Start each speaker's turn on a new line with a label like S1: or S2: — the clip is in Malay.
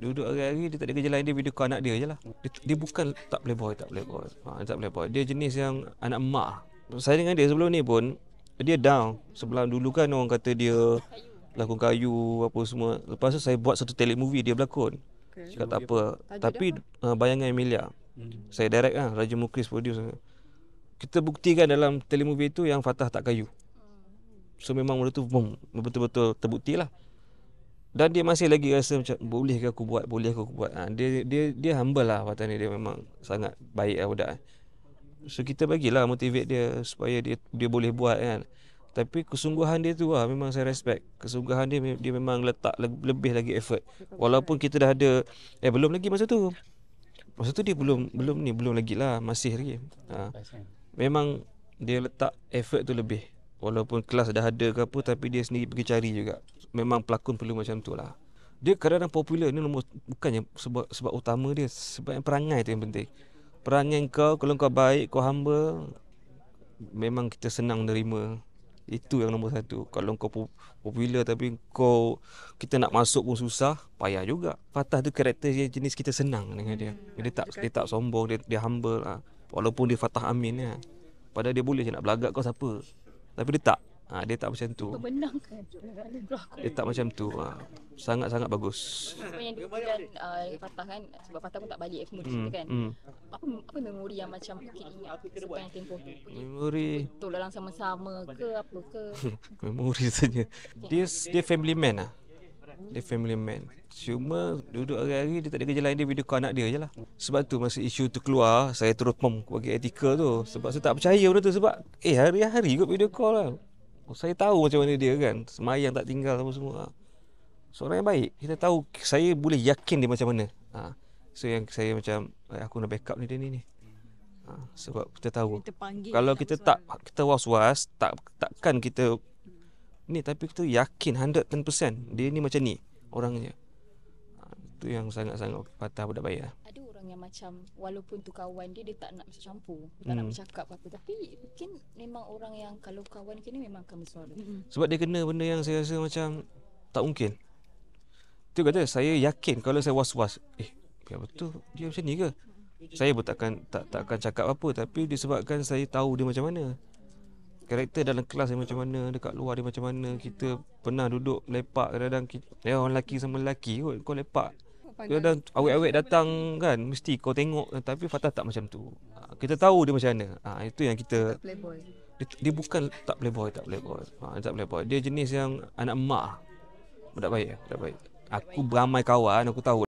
S1: duduk hari-hari dia tak ada kerja lain, dia video call anak dia je lah. Dia bukan tak playboy. Tak playboy. Dia jenis yang anak emak. Saya dengan dia sebelum ni pun dia down. Sebelum dulu kan orang kata dia lakon kayu apa semua. Lepas tu saya buat satu telemovie dia berlakon. Cakap tak apa. Tapi Bayangan Emilia. Saya direct lah, Raja Mukris produce. Kita buktikan dalam telemovie tu yang Fatah tak kayu. So memang benda tu betul-betul terbukti lah. Dan dia masih lagi rasa macam boleh ke aku buat. Dia humble lah Fatah ni. Dia memang sangat baik lah budak. So kita bagilah motivate dia supaya dia boleh buat kan. Tapi kesungguhan dia tu lah memang saya respect. Kesungguhan dia memang letak lebih lagi effort. Walaupun kita dah ada belum lagi masa tu. Masa tu dia belum lagi lah, masih lagi. Memang dia letak effort tu lebih. Walaupun kelas dah ada ke apa, tapi dia sendiri pergi cari juga. Memang pelakon perlu macam tu lah. Dia kadang-kadang popular ni bukannya sebab utama dia, sebab yang perangai tu yang penting. Perangai kau, kalau kau baik, kau humble, memang kita senang nerima. Itu yang nombor satu. Kalau kau popular tapi kita nak masuk pun susah, payah juga. Fatah tu karakter jenis kita senang dengan dia. Dia tak sombong, dia humble lah. Walaupun dia Fatah Amin lah. Padahal dia boleh je nak belagak kau siapa. Tapi dia tak. Dia tak macam tu. Dia tak macam tu. Sangat-sangat bagus.
S2: Apa yang dia Fatah kan, sebab Fatah pun tak balik semua cerita kan. Apa memori yang macam kita ingat sepanjang tempoh tu?
S1: Memori
S2: betul dalam sama-sama ke apa ke?
S1: Memori saja. Dia family man lah. Dia family man. Cuma duduk hari-hari dia tak ada kerja lain, dia video call anak dia je lah. Sebab tu masa isu tu keluar, saya terus bagi etika tu. Sebab saya tak percaya benda tu. Sebab hari-hari kot video call lah. Saya tahu macam mana dia kan. Semayang tak tinggal semua. Seorang yang baik. Kita tahu, saya boleh yakin dia macam mana. So yang saya macam aku nak backup dia ni. Sebab kita tahu kalau kita was-was, takkan kita ni, tapi kita yakin 110% dia ni macam ni orangnya. Itu yang sangat-sangat Fatah budak baik lah.
S2: Ada orang yang macam walaupun tu kawan dia tak nak masuk campur, tak nak bercakap apa, tapi mungkin memang orang yang kalau kawan kena memang akan bersuara.
S1: Sebab dia kena benda yang saya rasa macam tak mungkin. Tu kata saya yakin kalau saya was-was, biar betul dia macam ni ke? Saya pun takkan cakap apa, tapi disebabkan saya tahu dia macam mana. Karakter dalam kelas dia macam mana, dekat luar dia macam mana. Kita pernah duduk lepak kadang-kadang orang lelaki sama lelaki kot, kau lepak. Kadang awet-awet datang kan, mesti kau tengok, tapi Fatah tak macam tu. Kita tahu dia macam mana. Itu yang kita dia bukan tak playboy. Dia jenis yang anak emak. Budak baik. Aku beramai kawan, aku tahu